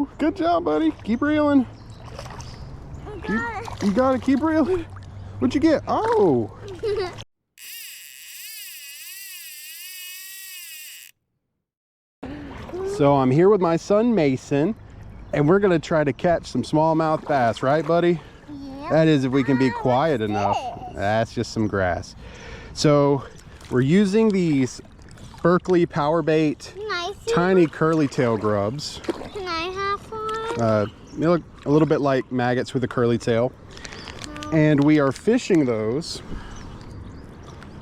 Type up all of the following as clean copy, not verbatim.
Oh, good job, buddy. Keep reeling. You got it. Keep reeling. What'd you get? Oh. So I'm here with my son Mason, and we're gonna try to catch some smallmouth bass, right, buddy? Yeah. That is, if we can be quiet enough. That's just some grass. So we're using these Berkeley power bait tiny curly tail grubs. Can I have one? They look a little bit like maggots with a curly tail. And we are fishing those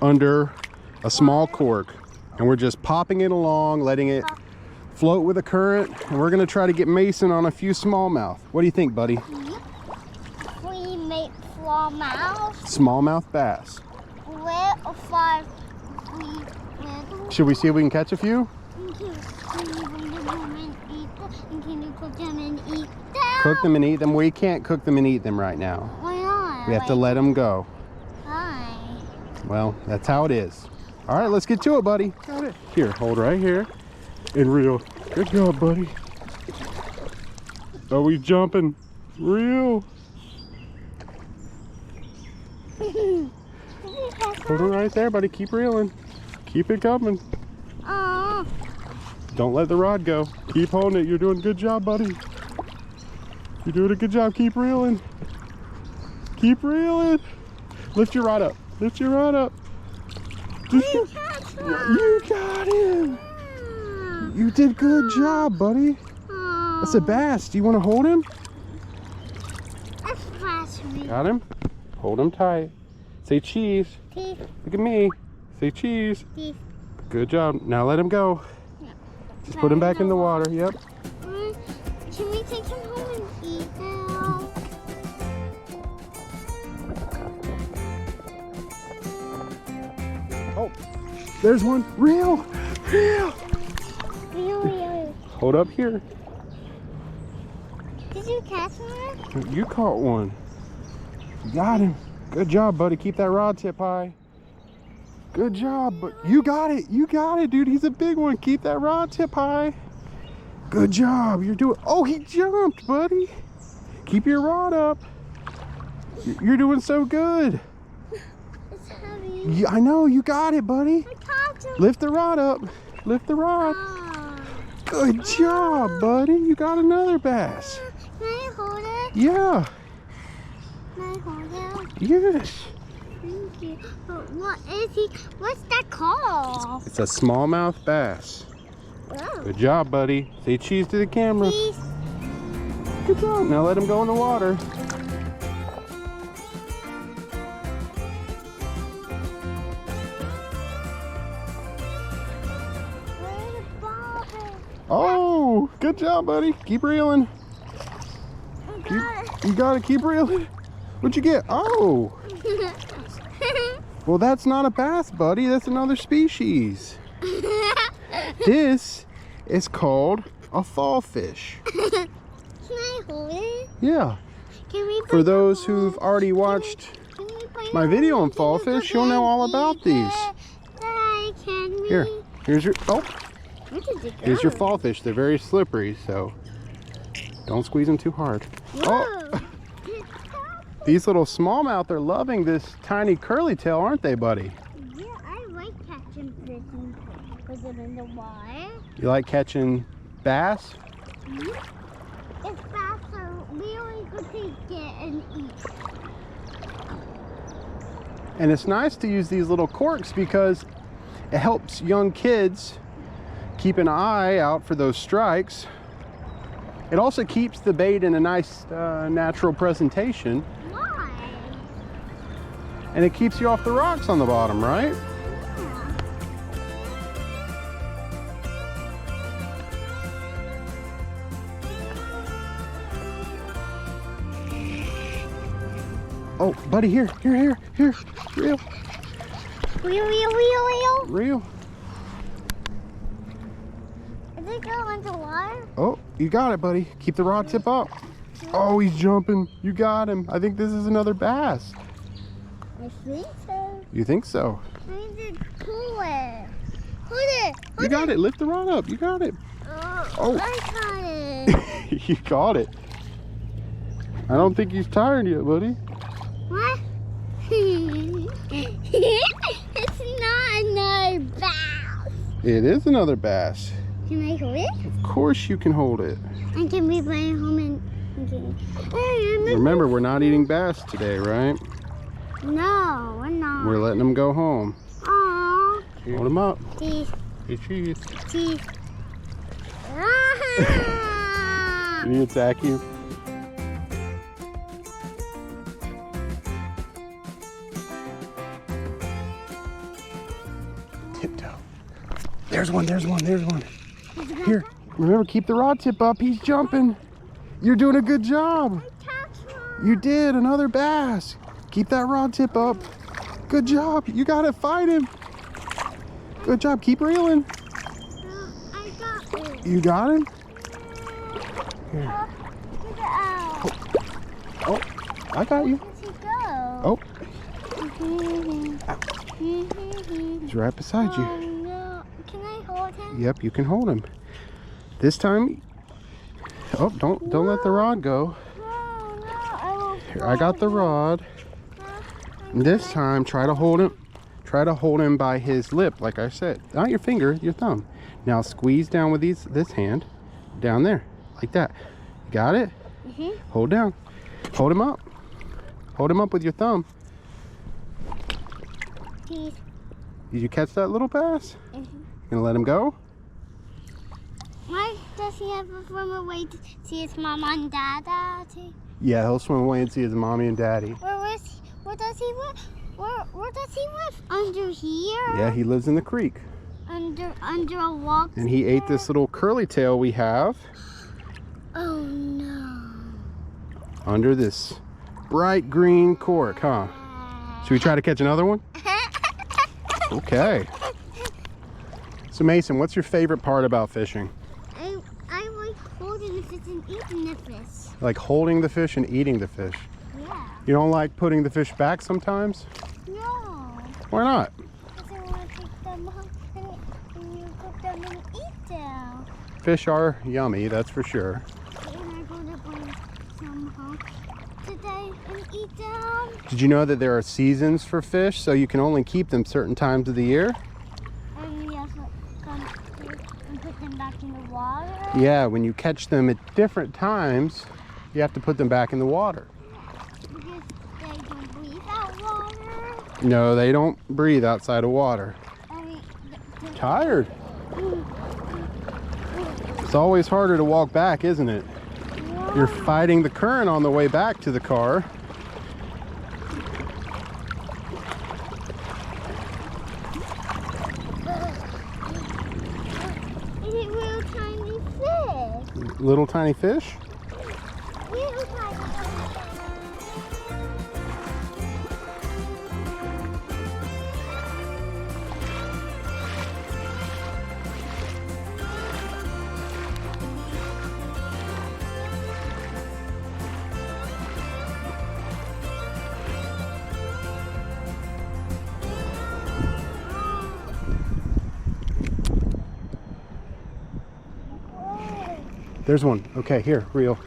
under a small cork. And we're just popping it along, letting it float with the current. And we're gonna try to get Mason on a few smallmouth. What do you think, buddy? We make smallmouth. Smallmouth bass. Little 5 Should we see if we can catch a few? Can you cook them and eat them? Cook them and eat them? We can't cook them and eat them right now. Why not? We have to let them go. Why? Well, that's how it is. All right, let's get to it, buddy. Got it. Here, hold right here. And reel. Good job, buddy. Are we jumping? Reel. Hold it right there, buddy. Keep reeling. Keep it coming. Oh. Don't let the rod go. Keep holding it. You're doing a good job, buddy. You're doing a good job. Keep reeling. Keep reeling. Lift your rod up. Lift your rod up. You got him. You did good job, buddy. That's a bass. Do you want to hold him? That's fast. Got him? Hold him tight. Say cheese. Cheese. Look at me. Say cheese. Cheese. Good job. Now let him go. Just put him back in the water. Yep. Can we take him home and eat now? Oh, there's one. Reel. Reel. Really? Hold up here. Did you catch one? You caught one. You got him. Good job, buddy. Keep that rod tip high. Good job, but you got it. You got it, dude. He's a big one. Keep that rod tip high. Good job. You're doing. Oh, he jumped, buddy. Keep your rod up. You're doing so good. It's heavy. Yeah, I know. You got it, buddy. I caught him. Lift the rod up. Lift the rod. Oh. Good job, buddy. You got another bass. Can I hold it? Yeah. Can I hold it? Yes. Thank you. But what is he? What's that called? It's a smallmouth bass. Oh. Good job, buddy. Say cheese to the camera. Cheese. Good job. Now let him go in the water. Where's the bobber? Oh, good job, buddy. Keep reeling. I got it. You got to keep reeling. What'd you get? Oh. Well, that's not a bass, buddy. That's another species. This is called a fall fish. Can I hold it? Yeah. Can we For those who've already watched my video on fall fish, you'll know all about these. Here, here's your here's your fall fish. They're very slippery, so don't squeeze them too hard. Oh, these little smallmouth are loving this tiny curly tail, aren't they, buddy? Yeah, I like catching fish and put them in the water. You like catching bass? It's fast, so really good to get and eat. And it's nice to use these little corks because it helps young kids keep an eye out for those strikes. It also keeps the bait in a nice natural presentation. Why? And it keeps you off the rocks on the bottom, right? Oh, buddy, here, reel. Wheel. Reel. Is it going into water? Oh, you got it, buddy. Keep the rod tip up. Oh, he's jumping. You got him. I think this is another bass. I think so. You think so? I need to pull it. Hold it. You got it. Lift the rod up. You got it. Oh, Oh. I got it. You caught it. I don't think he's tired yet, buddy. What? It's not another bass. It is another bass. Can I hold it? Of course you can hold it. And can we bring it home and Remember, we're not eating bass today, right? No, we're not. We're letting them go home. Aww. Hold them up. Teeth. Hey, cheese. Teeth. Did he attack you? Tiptoe. There's one, there's one, there's one. Here, remember, keep the rod tip up. He's jumping. You're doing a good job. You did, another bass. Keep that rod tip up. Good job. You got to fight him. Good job. Keep reeling. I got it. You got him? Here. Get it out. Oh, I got you. Where did he go? Oh, he's right beside you. Oh no. Can I hold him? Yep, you can hold him. This time, oh, don't let the rod go. No, I will. Here, I got the rod. This time, try to hold him. Try to hold him by his lip, like I said. Not your finger, your thumb. Now squeeze down with this hand, down there, like that. Got it? Hold down. Hold him up. Hold him up with your thumb. Teeth. Did you catch that little bass? You gonna let him go? Why does he have to swim away to see his mama and daddy? Yeah, he'll swim away and see his mommy and daddy. Where does he live? Where does he live? Under here? Yeah, he lives in the creek. Under a log. And he ate this little curly tail we have Oh no. under this bright green cork, huh? Should we try to catch another one? Okay. So Mason, what's your favorite part about fishing? I like holding the fish and eating the fish. Like holding the fish and eating the fish. Yeah. You don't like putting the fish back sometimes? No. Why not? Because I want to take them home and you cook them and eat them. Fish are yummy, that's for sure. And I'm going to bring some home today and eat them. Did you know that there are seasons for fish, so you can only keep them certain times of the year? And we also come and put them back in the water. Yeah, when you catch them at different times, you have to put them back in the water. Because they don't breathe out water. No, they don't breathe outside of water. Tired. It's always harder to walk back, isn't it? You're fighting the current on the way back to the car. Is it real tiny fish? Little tiny fish? Little tiny fish. There's one. Okay, here, reel.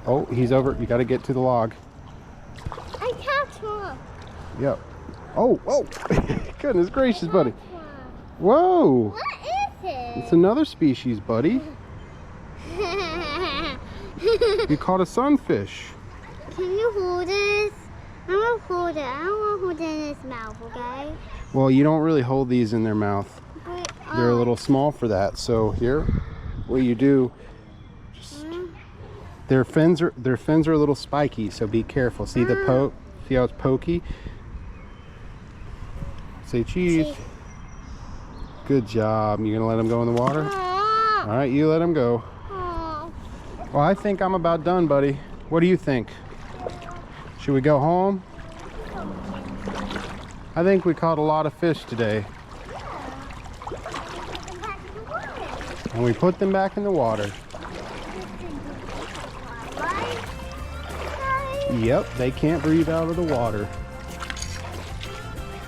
Oh, he's over. You got to get to the log. I catch one. Yep. Oh, whoa. Goodness gracious, buddy. Whoa. What is it? It's another species, buddy. You caught a sunfish. Can you hold this? I'm gonna hold it. I don't want to hold it in his mouth, okay? Well, you don't really hold these in their mouth. But, They're a little small for that. So here, what you do, just, their fins are a little spiky, so be careful. See the poke? See how it's pokey? Say cheese. Cheese. Good job. You gonna let them go in the water? All right, you let them go. Well, I think I'm about done, buddy. What do you think? Should we go home? I think we caught a lot of fish today. And we put them back in the water. Yep, they can't breathe out of the water.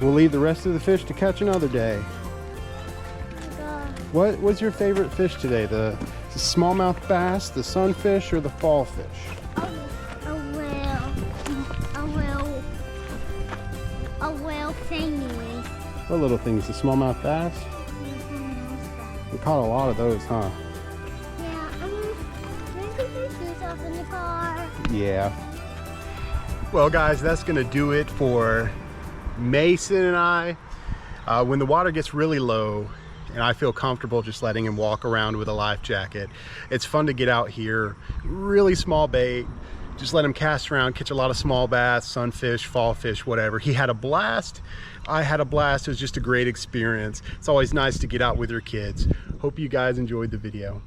We'll leave the rest of the fish to catch another day. What was your favorite fish today? The smallmouth bass, the sunfish, or the fall fish? A whale thingy. What little things? The smallmouth bass? We caught a lot of those, huh? Yeah, can I put your shoes off in the car? Yeah. Well, guys, that's gonna do it for Mason and I. When the water gets really low and I feel comfortable just letting him walk around with a life jacket, it's fun to get out here, really small bait, just let him cast around, catch a lot of small bass, sunfish, fall fish, whatever. He had a blast. I had a blast. It was just a great experience. It's always nice to get out with your kids. Hope you guys enjoyed the video.